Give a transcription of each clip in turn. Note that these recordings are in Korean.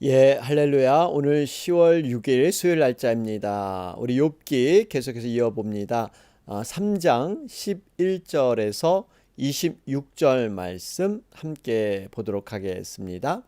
예, 할렐루야. 오늘 10월 6일 수요일 날짜입니다. 우리 욥기 계속해서 이어봅니다. 3장 11절에서 26절 말씀 함께 보도록 하겠습니다.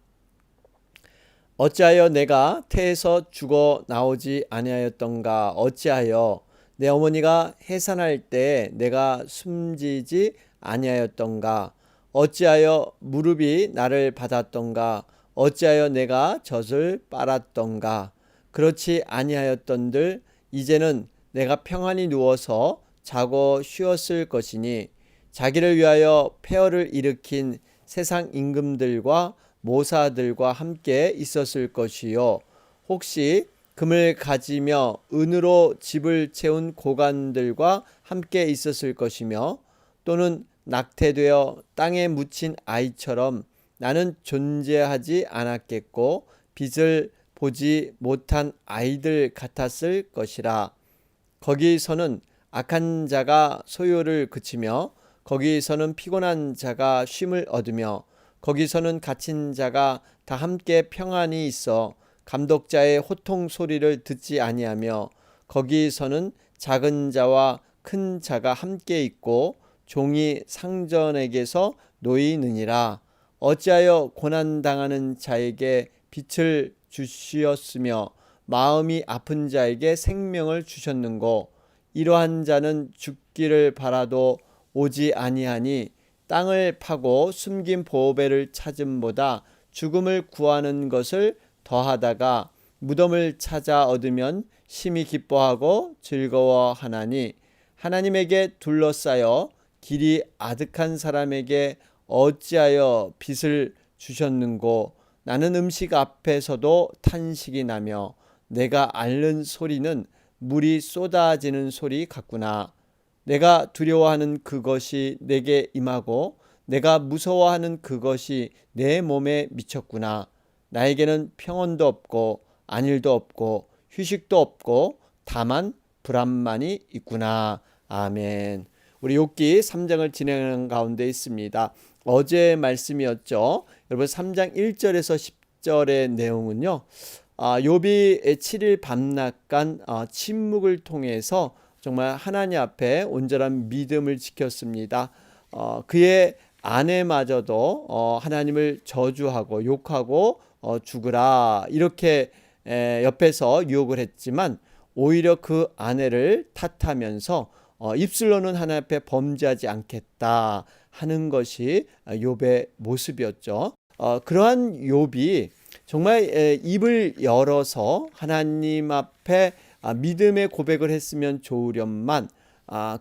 어찌하여 내가 태에서 죽어 나오지 아니하였던가? 어찌하여 내 어머니가 해산할 때 내가 숨지지 아니하였던가? 어찌하여 무릎이 나를 받았던가? 어찌하여 내가 젖을 빨았던가? 그렇지 아니하였던들 이제는 내가 평안히 누워서 자고 쉬었을 것이니 자기를 위하여 폐허를 일으킨 세상 임금들과 모사들과 함께 있었을 것이요 혹시 금을 가지며 은으로 집을 채운 고관들과 함께 있었을 것이며 또는 낙태되어 땅에 묻힌 아이처럼 나는 존재하지 않았겠고 빛을 보지 못한 아이들 같았을 것이라. 거기서는 악한 자가 소요를 그치며 거기서는 피곤한 자가 쉼을 얻으며 거기서는 갇힌 자가 다 함께 평안히 있어 감독자의 호통 소리를 듣지 아니하며 거기서는 작은 자와 큰 자가 함께 있고 종이 상전에게서 놓이느니라. 어찌하여 고난당하는 자에게 빛을 주시었으며 마음이 아픈 자에게 생명을 주셨는고? 이러한 자는 죽기를 바라도 오지 아니하니 땅을 파고 숨긴 보배를 찾음보다 죽음을 구하는 것을 더하다가 무덤을 찾아 얻으면 심히 기뻐하고 즐거워하나니 하나님에게 둘러싸여 길이 아득한 사람에게 어찌하여 빛을 주셨는고? 나는 음식 앞에서도 탄식이 나며 내가 앓는 소리는 물이 쏟아지는 소리 같구나. 내가 두려워하는 그것이 내게 임하고 내가 무서워하는 그것이 내 몸에 미쳤구나. 나에게는 평온도 없고 안일도 없고 휴식도 없고 다만 불안만이 있구나. 아멘. 우리 욥기 3장을 진행하는 가운데 있습니다. 어제 말씀이었죠. 여러분 3장 1절에서 10절의 내용은요. 욥이 7일 밤낮간 침묵을 통해서 정말 하나님 앞에 온전한 믿음을 지켰습니다. 그의 아내마저도 하나님을 저주하고 욕하고 죽으라 이렇게 옆에서 유혹을 했지만 오히려 그 아내를 탓하면서 입술로는 하나님 앞에 범죄하지 않겠다 하는 것이 욥의 모습이었죠. 그러한 욥이 정말 입을 열어서 하나님 앞에 믿음의 고백을 했으면 좋으련만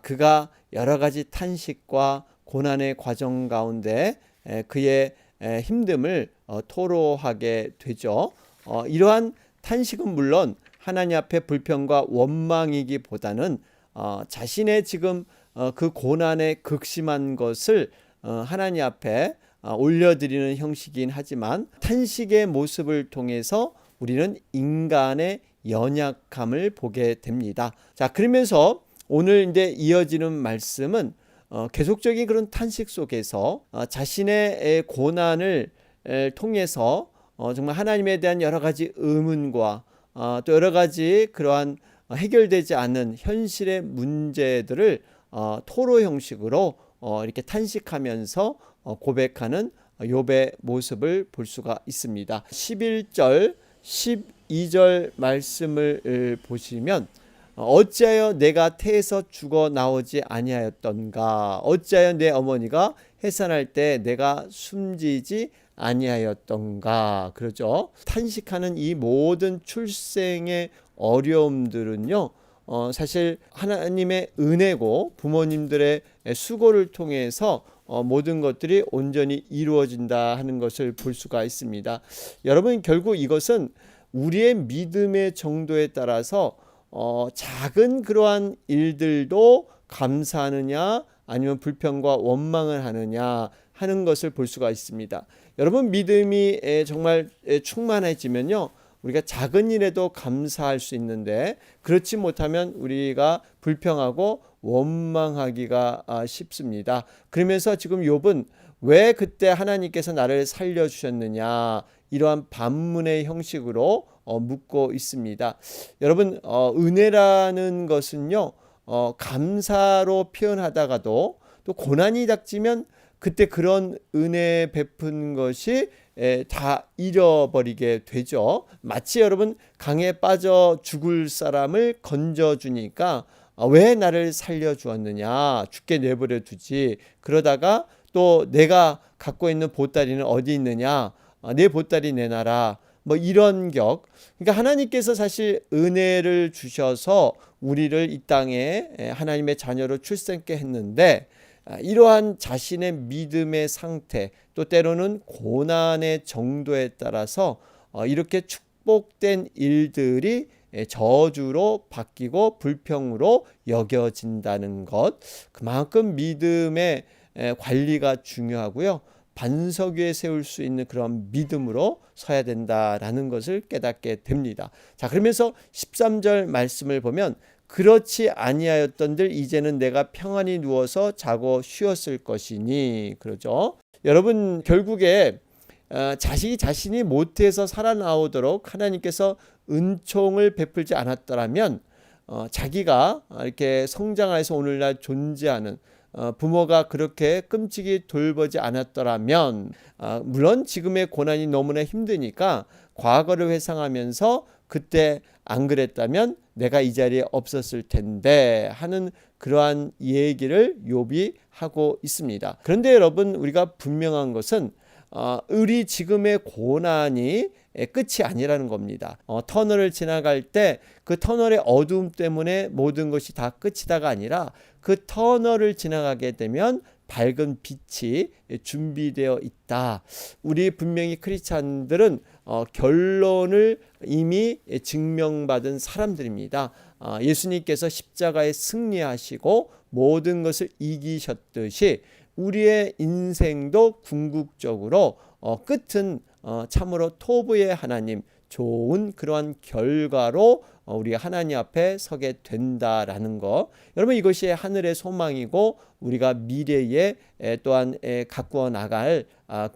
그가 여러 가지 탄식과 고난의 과정 가운데 그의 힘듦을 토로하게 되죠. 이러한 탄식은 물론 하나님 앞에 불평과 원망이기보다는 자신의 지금 그 고난에 극심한 것을 하나님 앞에 올려드리는 형식이긴 하지만 탄식의 모습을 통해서 우리는 인간의 연약함을 보게 됩니다. 자, 그러면서 오늘 이제 이어지는 말씀은 계속적인 그런 탄식 속에서 자신의 고난을 통해서 정말 하나님에 대한 여러 가지 의문과 또 여러 가지 그러한 해결되지 않는 현실의 문제들을 토로 형식으로 이렇게 탄식하면서 고백하는 욥의 모습을 볼 수가 있습니다. 11절, 12절 말씀을 보시면 어찌하여 내가 태에서 죽어 나오지 아니하였던가? 어찌하여 내 어머니가 해산할 때 내가 숨지지 아니하였던가? 그러죠. 탄식하는 이 모든 출생의 어려움들은요, 사실 하나님의 은혜고 부모님들의 수고를 통해서 모든 것들이 온전히 이루어진다 하는 것을 볼 수가 있습니다. 여러분, 결국 이것은 우리의 믿음의 정도에 따라서 작은 그러한 일들도 감사하느냐 아니면 불평과 원망을 하느냐 하는 것을 볼 수가 있습니다. 여러분, 믿음이 정말 충만해지면요, 우리가 작은 일에도 감사할 수 있는데 그렇지 못하면 우리가 불평하고 원망하기가 쉽습니다. 그러면서 지금 욥은 왜 그때 하나님께서 나를 살려주셨느냐 이러한 반문의 형식으로 묻고 있습니다. 여러분, 은혜라는 것은요, 감사로 표현하다가도 또 고난이 닥치면 그때 그런 은혜 베푼 것이 다 잃어버리게 되죠. 마치 여러분, 강에 빠져 죽을 사람을 건져주니까 왜 나를 살려주었느냐, 죽게 내버려 두지. 그러다가 또 내가 갖고 있는 보따리는 어디 있느냐, 내 보따리 내놔라, 뭐 이런 격. 그러니까 하나님께서 사실 은혜를 주셔서 우리를 이 땅에 하나님의 자녀로 출생케 했는데, 이러한 자신의 믿음의 상태, 또 때로는 고난의 정도에 따라서 이렇게 축복된 일들이 저주로 바뀌고 불평으로 여겨진다는 것, 그만큼 믿음의 관리가 중요하고요. 반석 위에 세울 수 있는 그런 믿음으로 서야 된다라는 것을 깨닫게 됩니다. 자, 그러면서 13절 말씀을 보면, 그렇지 아니하였던들 이제는 내가 평안히 누워서 자고 쉬었을 것이니, 그러죠. 여러분, 결국에 자신이 못해서 살아나오도록 하나님께서 은총을 베풀지 않았더라면 자기가 이렇게 성장해서 오늘날 존재하는, 부모가 그렇게 끔찍이 돌보지 않았더라면, 물론 지금의 고난이 너무나 힘드니까 과거를 회상하면서 그때 안 그랬다면 내가 이 자리에 없었을 텐데 하는 그러한 얘기를 욥이 하고 있습니다. 그런데 여러분, 우리가 분명한 것은 우리 지금의 고난이 끝이 아니라는 겁니다. 터널을 지나갈 때 그 터널의 어두움 때문에 모든 것이 다 끝이다가 아니라, 그 터널을 지나가게 되면 밝은 빛이 준비되어 있다. 우리 분명히 크리스찬들은 결론을 이미 증명받은 사람들입니다. 예수님께서 십자가에 승리하시고 모든 것을 이기셨듯이 우리의 인생도 궁극적으로 끝은 참으로 토부의 하나님, 좋은 그러한 결과로 우리 하나님 앞에 서게 된다라는 거, 여러분, 이것이 하늘의 소망이고 우리가 미래에 또한 가꾸어 나갈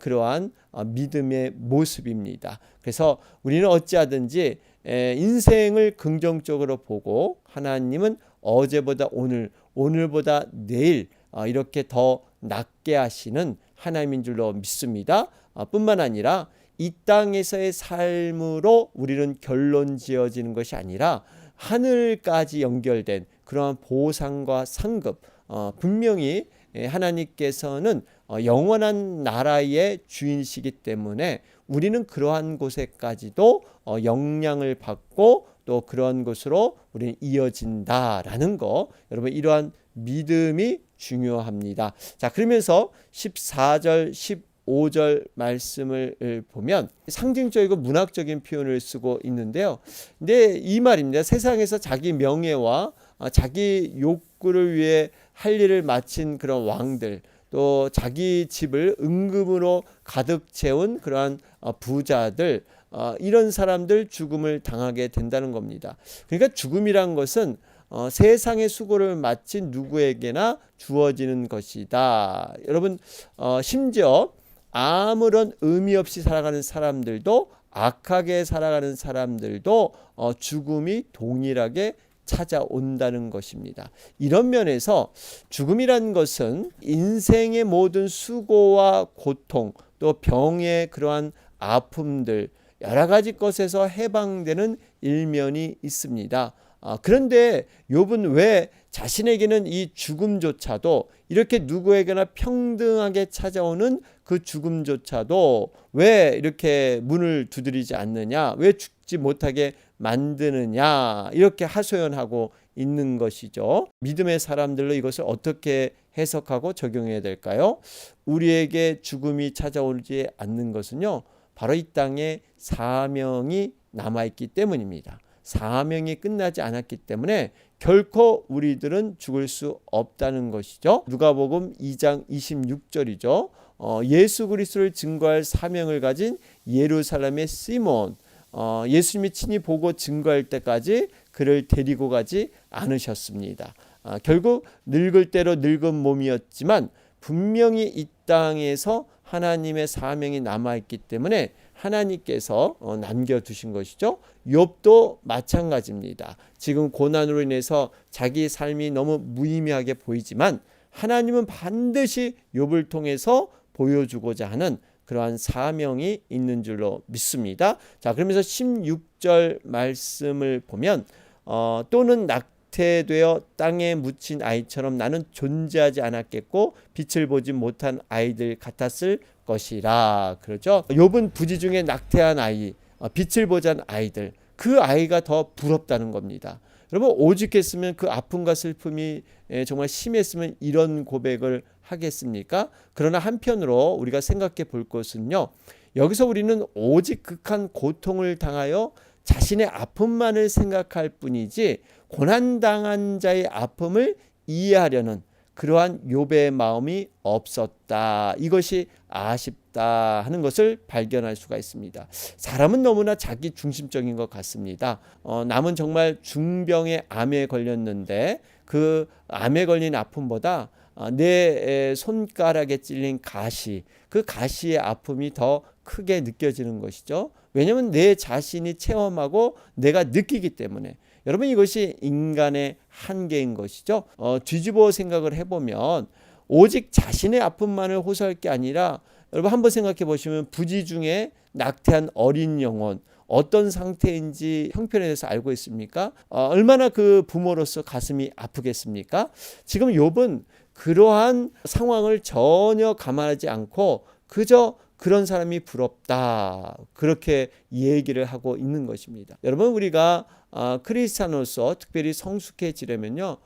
그러한 믿음의 모습입니다. 그래서 우리는 어찌하든지 인생을 긍정적으로 보고, 하나님은 어제보다 오늘, 오늘보다 내일 이렇게 더 낫게 하시는 하나님인 줄로 믿습니다. 뿐만 아니라 이 땅에서의 삶으로 우리는 결론 지어지는 것이 아니라 하늘까지 연결된 그러한 보상과 상급, 분명히 하나님께서는 영원한 나라의 주인이시기 때문에 우리는 그러한 곳에까지도 영향을 받고 또 그런 것으로 우리는 이어진다라는 거, 여러분, 이러한 믿음이 중요합니다. 자, 그러면서 14절 15절 말씀을 보면 상징적이고 문학적인 표현을 쓰고 있는데요. 근데 이 말입니다. 세상에서 자기 명예와 자기 욕구를 위해 할 일을 마친 그런 왕들, 또 자기 집을 은금으로 가득 채운 그러한 부자들, 이런 사람들 죽음을 당하게 된다는 겁니다. 그러니까 죽음이란 것은 세상의 수고를 마친 누구에게나 주어지는 것이다. 여러분, 심지어 아무런 의미 없이 살아가는 사람들도, 악하게 살아가는 사람들도 죽음이 동일하게 찾아온다는 것입니다. 이런 면에서 죽음이란 것은 인생의 모든 수고와 고통, 또 병의 그러한 아픔들, 여러 가지 것에서 해방되는 일면이 있습니다. 그런데 욥은 왜 자신에게는 이 죽음조차도, 이렇게 누구에게나 평등하게 찾아오는 그 죽음조차도 왜 이렇게 문을 두드리지 않느냐, 왜 죽지 못하게 만드느냐, 이렇게 하소연하고 있는 것이죠. 믿음의 사람들로 이것을 어떻게 해석하고 적용해야 될까요? 우리에게 죽음이 찾아오지 않는 것은요, 바로 이 땅에 사명이 남아있기 때문입니다. 사명이 끝나지 않았기 때문에 결코 우리들은 죽을 수 없다는 것이죠. 누가복음 2장 26절이죠. 예수 그리스도를 증거할 사명을 가진 예루살렘의 시몬, 예수님이 친히 보고 증거할 때까지 그를 데리고 가지 않으셨습니다. 결국 늙을 대로 늙은 몸이었지만 분명히 이 땅에서 하나님의 사명이 남아있기 때문에 하나님께서 남겨두신 것이죠. 욥도 마찬가지입니다. 지금 고난으로 인해서 자기 삶이 너무 무의미하게 보이지만 하나님은 반드시 욥을 통해서 보여주고자 하는 그러한 사명이 있는 줄로 믿습니다. 자, 그러면서 16절 말씀을 보면 또는 낙태되어 땅에 묻힌 아이처럼 나는 존재하지 않았겠고 빛을 보지 못한 아이들 같았을 것이라. 그렇죠? 욥은 부지 중에 낙태한 아이, 빛을 보지 않은 아이들, 그 아이가 더 부럽다는 겁니다. 여러분, 오죽했으면 그 아픔과 슬픔이 정말 심했으면 이런 고백을 하겠습니까? 그러나 한편으로 우리가 생각해 볼 것은요, 여기서 우리는 오직 극한 고통을 당하여 자신의 아픔만을 생각할 뿐이지 고난당한 자의 아픔을 이해하려는 그러한 욥의 마음이 없었다. 이것이 아쉽다 하는 것을 발견할 수가 있습니다. 사람은 너무나 자기 중심적인 것 같습니다. 남은 정말 중병의 암에 걸렸는데 그 암에 걸린 아픔보다 내 손가락에 찔린 가시, 그 가시의 아픔이 더 크게 느껴지는 것이죠. 왜냐하면 내 자신이 체험하고 내가 느끼기 때문에. 여러분, 이것이 인간의 한계인 것이죠. 뒤집어 생각을 해보면 오직 자신의 아픔만을 호소할 게 아니라, 여러분 한번 생각해 보시면 부지 중에 낙태한 어린 영혼 어떤 상태인지 형편에 대해서 알고 있습니까? 얼마나 그 부모로서 가슴이 아프겠습니까? 지금 욥은 그러한 상황을 전혀 감안하지 않고 그저 그런 사람이 부럽다, 그렇게 얘기를 하고 있는 것입니다. 여러분, 우리가 크리스찬으로서 특별히 성숙해지려면요,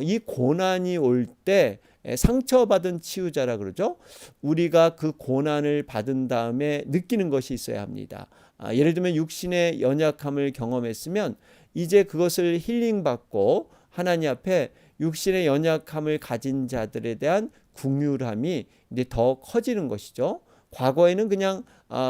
이 고난이 올 때 상처받은 치유자라 그러죠. 우리가 그 고난을 받은 다음에 느끼는 것이 있어야 합니다. 예를 들면 육신의 연약함을 경험했으면 이제 그것을 힐링받고 하나님 앞에 육신의 연약함을 가진 자들에 대한 긍휼함이 이제 더 커지는 것이죠. 과거에는 그냥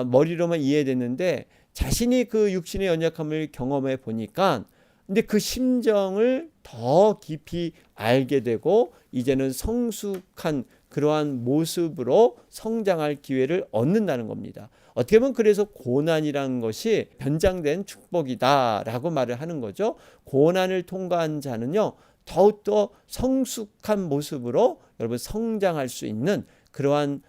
머리로만 이해됐는데 자신이 그 육신의 연약함을 경험해 보니까 근데 그 심정을 더 깊이 알게 되고 이제는 성숙한 그러한 모습으로 성장할 기회를 얻는다는 겁니다. 어떻게 보면 그래서 고난이라는 것이 변장된 축복이다라고 말을 하는 거죠. 고난을 통과한 자는요, 더욱더 성숙한 모습으로 여러분 성장할 수 있는 그러한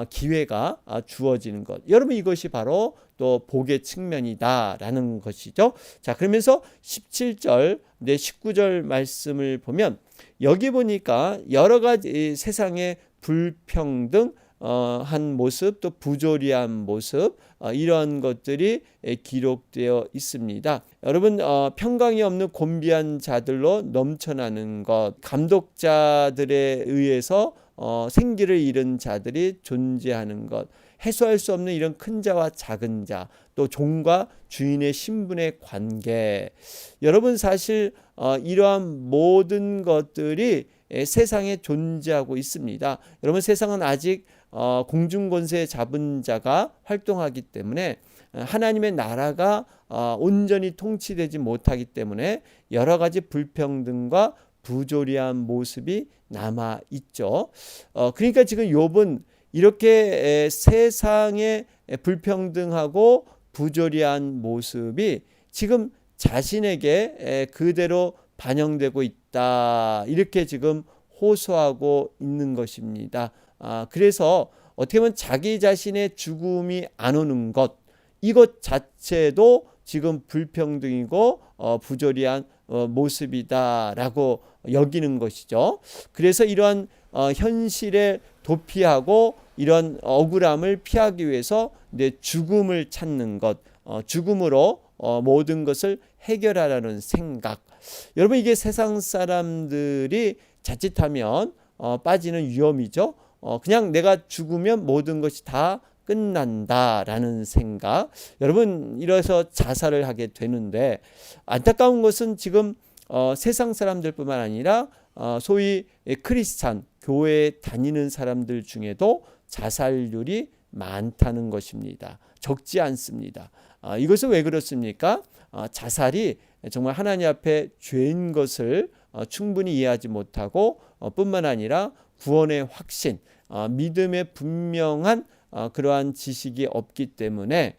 기회가 주어지는 것. 여러분, 이것이 바로 또 복의 측면이다라는 것이죠. 자, 그러면서 17절, 19절 말씀을 보면 여기 보니까 여러 가지 세상의 불평등 한 모습, 또 부조리한 모습, 이런 것들이 기록되어 있습니다. 여러분, 평강이 없는 곤비한 자들로 넘쳐나는 것, 감독자들에 의해서 생기를 잃은 자들이 존재하는 것, 해소할 수 없는 이런 큰 자와 작은 자, 또 종과 주인의 신분의 관계. 여러분, 사실 이러한 모든 것들이 세상에 존재하고 있습니다. 여러분, 세상은 아직 공중권세 잡은 자가 활동하기 때문에 하나님의 나라가 온전히 통치되지 못하기 때문에 여러 가지 불평등과 부조리한 모습이 남아 있죠. 그러니까 지금 욥은 이렇게 세상의 불평등하고 부조리한 모습이 지금 자신에게 그대로 반영되고 있다, 이렇게 지금 호소하고 있는 것입니다. 그래서 어떻게 보면 자기 자신의 죽음이 안 오는 것, 이것 자체도 지금 불평등이고 부조리한 모습이다라고 여기는 것이죠. 그래서 이러한 현실에 도피하고 이런 억울함을 피하기 위해서 내 죽음을 찾는 것, 죽음으로 모든 것을 해결하라는 생각. 여러분, 이게 세상 사람들이 자칫하면 빠지는 위험이죠. 그냥 내가 죽으면 모든 것이 다 끝난다라는 생각. 여러분, 이래서 자살을 하게 되는데 안타까운 것은 지금 세상 사람들뿐만 아니라 소위 크리스찬 교회에 다니는 사람들 중에도 자살률이 많다는 것입니다. 적지 않습니다. 이것은 왜 그렇습니까? 자살이 정말 하나님 앞에 죄인 것을 충분히 이해하지 못하고 뿐만 아니라 구원의 확신, 믿음의 분명한 그러한 지식이 없기 때문에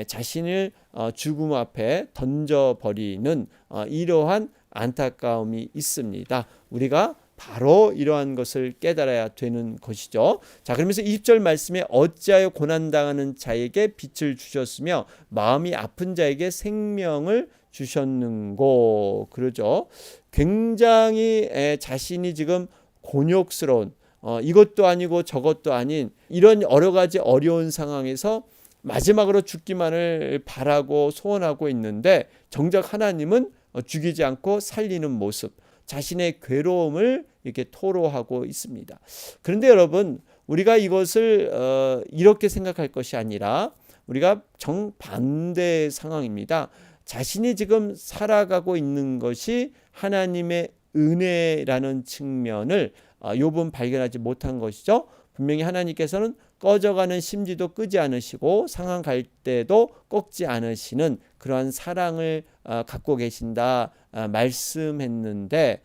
자신을 죽음 앞에 던져버리는 이러한 안타까움이 있습니다. 우리가 바로 이러한 것을 깨달아야 되는 것이죠. 자, 그러면서 20절 말씀에 어찌하여 고난당하는 자에게 빛을 주셨으며 마음이 아픈 자에게 생명을 주셨는고, 그러죠. 굉장히 자신이 지금 곤욕스러운 이것도 아니고 저것도 아닌 이런 여러 가지 어려운 상황에서 마지막으로 죽기만을 바라고 소원하고 있는데 정작 하나님은 죽이지 않고 살리는 모습, 자신의 괴로움을 이렇게 토로하고 있습니다. 그런데 여러분, 우리가 이것을 이렇게 생각할 것이 아니라 우리가 정반대의 상황입니다. 자신이 지금 살아가고 있는 것이 하나님의 은혜라는 측면을 욥은 발견하지 못한 것이죠. 분명히 하나님께서는 꺼져가는 심지도 끄지 않으시고 상한 갈 때도 꺾지 않으시는 그러한 사랑을 갖고 계신다 말씀했는데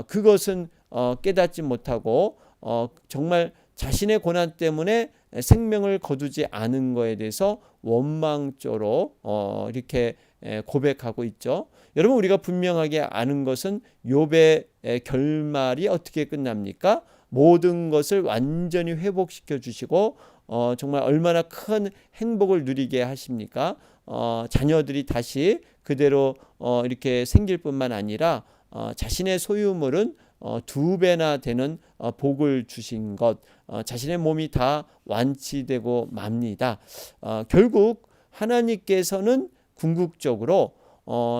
그것은 깨닫지 못하고 정말 자신의 고난 때문에 생명을 거두지 않은 것에 대해서 원망조로 이렇게 고백하고 있죠. 여러분, 우리가 분명하게 아는 것은 욥의 결말이 어떻게 끝납니까? 모든 것을 완전히 회복시켜 주시고 정말 얼마나 큰 행복을 누리게 하십니까? 자녀들이 다시 그대로 이렇게 생길 뿐만 아니라 자신의 소유물은 2배나 되는 복을 주신 것, 자신의 몸이 다 완치되고 맙니다. 결국 하나님께서는 궁극적으로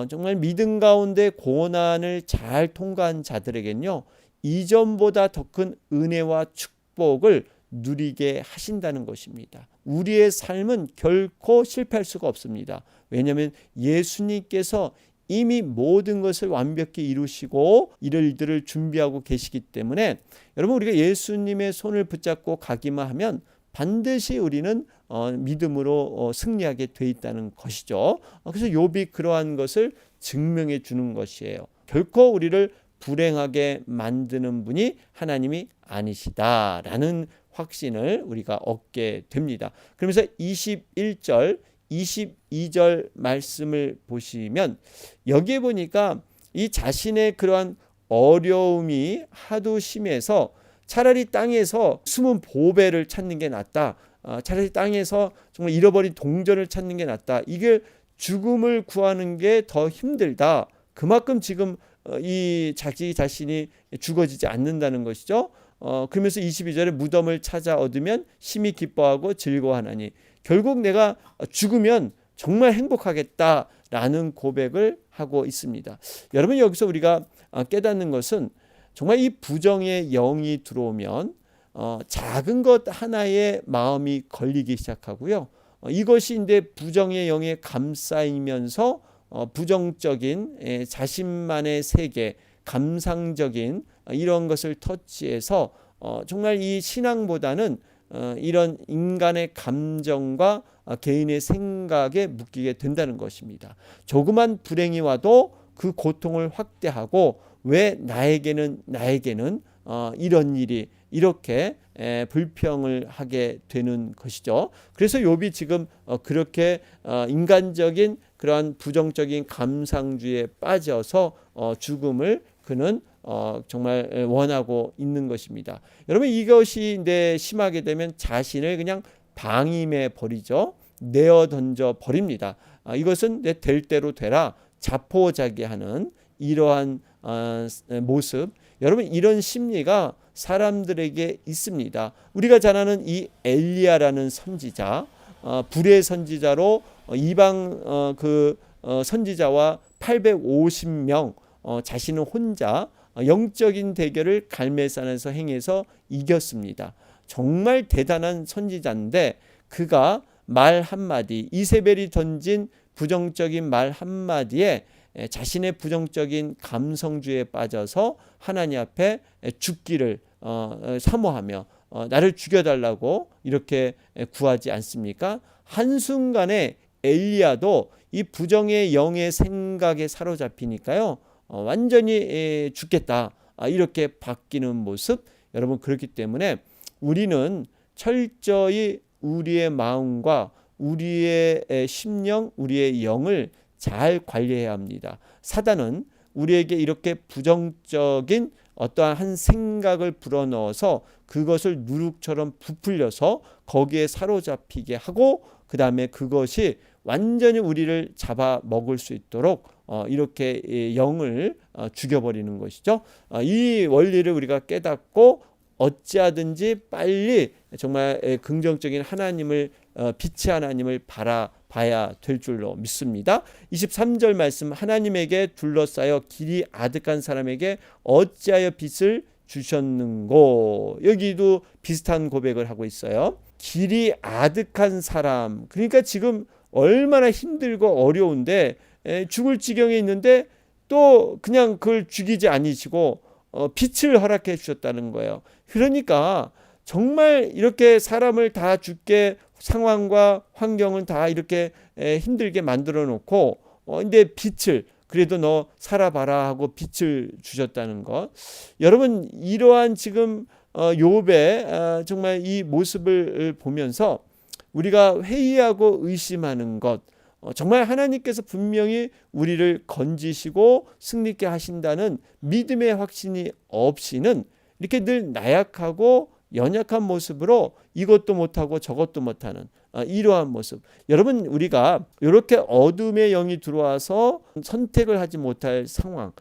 정말 믿음 가운데 고난을 잘 통과한 자들에겐요, 이전보다 더 큰 은혜와 축복을 누리게 하신다는 것입니다. 우리의 삶은 결코 실패할 수가 없습니다. 왜냐하면 예수님께서 이미 모든 것을 완벽히 이루시고 이럴 일들을 준비하고 계시기 때문에 여러분, 우리가 예수님의 손을 붙잡고 가기만 하면 반드시 우리는 믿음으로 승리하게 돼 있다는 것이죠. 그래서 욥이 그러한 것을 증명해 주는 것이에요. 결코 우리를 불행하게 만드는 분이 하나님이 아니시다라는 확신을 우리가 얻게 됩니다. 그러면서 21절, 22절 말씀을 보시면 여기에 보니까 이 자신의 그러한 어려움이 하도 심해서 차라리 땅에서 숨은 보배를 찾는 게 낫다. 차라리 땅에서 정말 잃어버린 동전을 찾는 게 낫다. 이게 죽음을 구하는 게 더 힘들다. 그만큼 지금 이 자기 자신이 죽어지지 않는다는 것이죠. 그러면서 22절에 무덤을 찾아 얻으면 심히 기뻐하고 즐거워하나니 결국 내가 죽으면 정말 행복하겠다라는 고백을 하고 있습니다. 여러분, 여기서 우리가 깨닫는 것은 정말 이 부정의 영이 들어오면 작은 것 하나에 마음이 걸리기 시작하고요. 이것이 이제 부정의 영에 감싸이면서 부정적인 자신만의 세계, 감상적인 이런 것을 터치해서 정말 이 신앙보다는 이런 인간의 감정과 개인의 생각에 묶이게 된다는 것입니다. 조그만 불행이 와도 그 고통을 확대하고 왜 나에게는 이런 일이 이렇게 불평을 하게 되는 것이죠. 그래서 욥이 지금 그렇게 인간적인 그러한 부정적인 감상주의에 빠져서 죽음을 그는 정말 원하고 있는 것입니다. 여러분, 이것이 심하게 되면 자신을 그냥 방임해 버리죠. 내어 던져 버립니다. 이것은 내 될 대로 되라 자포자기하는 이러한 모습. 여러분, 이런 심리가 사람들에게 있습니다. 우리가 잘 아는 이 엘리야라는 선지자, 불의 선지자로 이방 선지자와 850명 자신은 혼자 영적인 대결을 갈멜산에서 행해서 이겼습니다. 정말 대단한 선지자인데 그가 말 한마디, 이세벨이 던진 부정적인 말 한마디에 자신의 부정적인 감성주의에 빠져서 하나님 앞에 죽기를 사모하며 나를 죽여달라고 이렇게 구하지 않습니까? 한순간에 엘리야도 이 부정의 영의 생각에 사로잡히니까요, 완전히 죽겠다 이렇게 바뀌는 모습. 여러분, 그렇기 때문에 우리는 철저히 우리의 마음과 우리의 심령, 우리의 영을 잘 관리해야 합니다. 사단은 우리에게 이렇게 부정적인 어떠한 한 생각을 불어넣어서 그것을 누룩처럼 부풀려서 거기에 사로잡히게 하고 그 다음에 그것이 완전히 우리를 잡아먹을 수 있도록 이렇게 영을 죽여버리는 것이죠. 이 원리를 우리가 깨닫고 어찌하든지 빨리 정말 긍정적인 하나님을 빛의 하나님을 바라봐야 될 줄로 믿습니다. 23절 말씀, 하나님에게 둘러싸여 길이 아득한 사람에게 어찌하여 빛을 주셨는고. 여기도 비슷한 고백을 하고 있어요. 길이 아득한 사람, 그러니까 지금 얼마나 힘들고 어려운데 죽을 지경에 있는데 또 그냥 그걸 죽이지 아니시고 빛을 허락해 주셨다는 거예요. 그러니까 정말 이렇게 사람을 다 죽게 상황과 환경은 다 이렇게 힘들게 만들어 놓고 근데 빛을 그래도 너 살아봐라 하고 빛을 주셨다는 것. 여러분 이러한 지금 욥의 정말 이 모습을 보면서 우리가 회의하고 의심하는 것, 정말 하나님께서 분명히 우리를 건지시고 승리케 하신다는 믿음의 확신이 없이는 이렇게 늘 나약하고 연약한 모습으로 이것도 못하고 저것도 못하는 이러한 모습. 여러분 우리가 이렇게 어둠의 영이 들어와서 선택을 하지 못할 상황,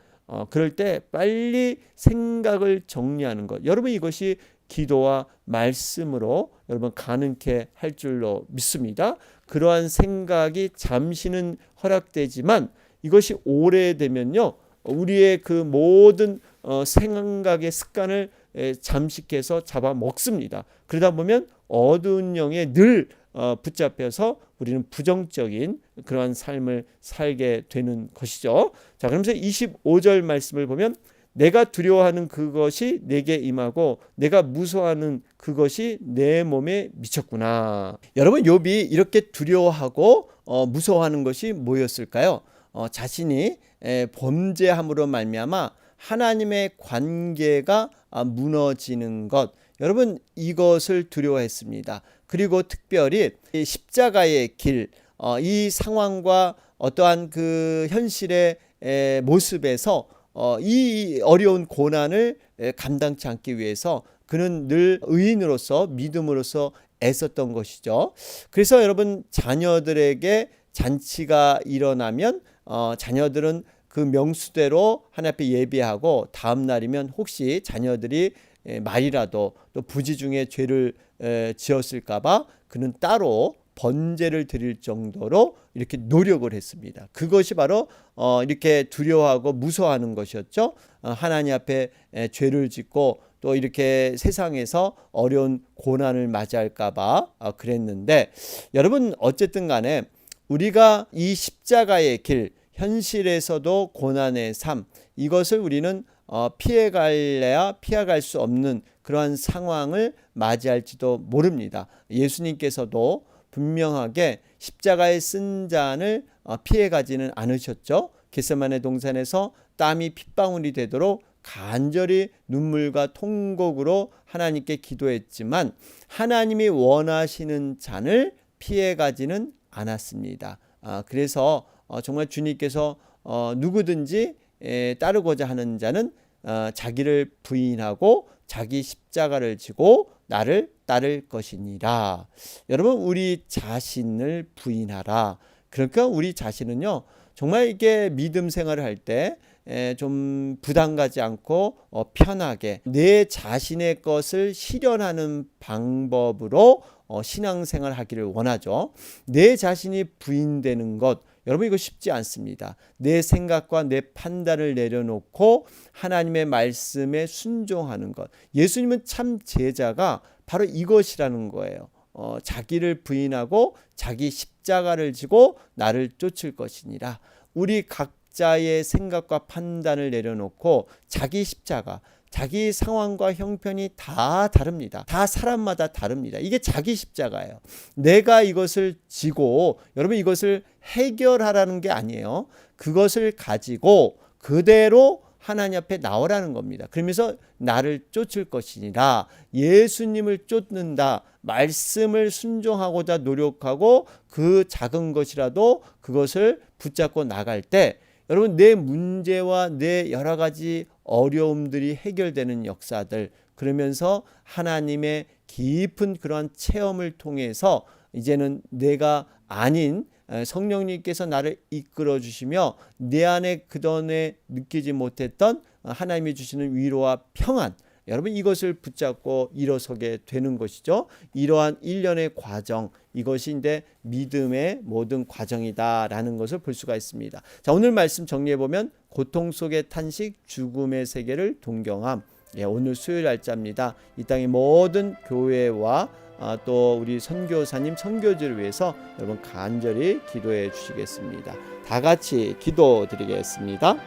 그럴 때 빨리 생각을 정리하는 것. 여러분 이것이 기도와 말씀으로 여러분 가능케 할 줄로 믿습니다. 그러한 생각이 잠시는 허락되지만 이것이 오래되면요 우리의 그 모든 생각의 습관을 잠식해서 잡아먹습니다. 그러다 보면 어두운 영에 늘 붙잡혀서 우리는 부정적인 그러한 삶을 살게 되는 것이죠. 자, 그러면서 25절 말씀을 보면 내가 두려워하는 그것이 내게 임하고 내가 무서워하는 그것이 내 몸에 미쳤구나. 여러분 욥이 이렇게 두려워하고 무서워하는 것이 뭐였을까요? 자신이 범죄함으로 말미암아 하나님의 관계가 무너지는 것. 여러분 이것을 두려워했습니다. 그리고 특별히 십자가의 길, 이 상황과 어떠한 그 현실의 모습에서 이 어려운 고난을 감당치 않기 위해서 그는 늘 의인으로서 믿음으로서 애썼던 것이죠. 그래서 여러분 자녀들에게 잔치가 일어나면 자녀들은 그 명수대로 하나님 앞에 예배하고 다음 날이면 혹시 자녀들이 말이라도 또 부지 중에 죄를 지었을까봐 그는 따로 번제를 드릴 정도로 이렇게 노력을 했습니다. 그것이 바로 이렇게 두려워하고 무서워하는 것이었죠. 하나님 앞에 죄를 짓고 또 이렇게 세상에서 어려운 고난을 맞이할까봐 그랬는데 여러분 어쨌든 간에 우리가 이 십자가의 길, 현실에서도 고난의 삶, 이것을 우리는 피해갈래야 피해갈 수 없는 그러한 상황을 맞이할지도 모릅니다. 예수님께서도 분명하게 십자가의 쓴 잔을 피해가지는 않으셨죠. 겟세마네 동산에서 땀이 핏방울이 되도록 간절히 눈물과 통곡으로 하나님께 기도했지만 하나님이 원하시는 잔을 피해가지는 않았습니다. 그래서 정말 주님께서 누구든지 따르고자 하는 자는 자기를 부인하고 자기 십자가를 지고 나를 따를 것이니라. 여러분 우리 자신을 부인하라. 그러니까 우리 자신은요 정말 이게 믿음 생활을 할 때 좀 부담 가지 않고 편하게 내 자신의 것을 실현하는 방법으로 신앙생활을 하기를 원하죠. 내 자신이 부인되는 것 여러분 이거 쉽지 않습니다. 내 생각과 내 판단을 내려놓고 하나님의 말씀에 순종하는 것. 예수님은 참 제자가 바로 이것이라는 거예요. 자기를 부인하고 자기 십자가를 지고 나를 쫓을 것이니라. 우리 각자의 생각과 판단을 내려놓고 자기 십자가, 자기 상황과 형편이 다 다릅니다. 다 사람마다 다릅니다. 이게 자기 십자가예요. 내가 이것을 지고 여러분 이것을 해결하라는 게 아니에요. 그것을 가지고 그대로 하나님 앞에 나오라는 겁니다. 그러면서 나를 쫓을 것이니라. 예수님을 쫓는다. 말씀을 순종하고자 노력하고 그 작은 것이라도 그것을 붙잡고 나갈 때 여러분 내 문제와 내 여러 가지 어려움들이 해결되는 역사들, 그러면서 하나님의 깊은 그러한 체험을 통해서 이제는 내가 아닌 성령님께서 나를 이끌어 주시며 내 안에 그전에 느끼지 못했던 하나님이 주시는 위로와 평안, 여러분 이것을 붙잡고 일어서게 되는 것이죠. 이러한 일련의 과정, 이것이 이제 믿음의 모든 과정이다라는 것을 볼 수가 있습니다. 자, 오늘 말씀 정리해 보면 고통 속의 탄식, 죽음의 세계를 동경함. 오늘 수요일 날짜입니다. 이 땅의 모든 교회와 또 우리 선교사님, 선교지를 위해서 여러분 간절히 기도해 주시겠습니다. 다 같이 기도드리겠습니다.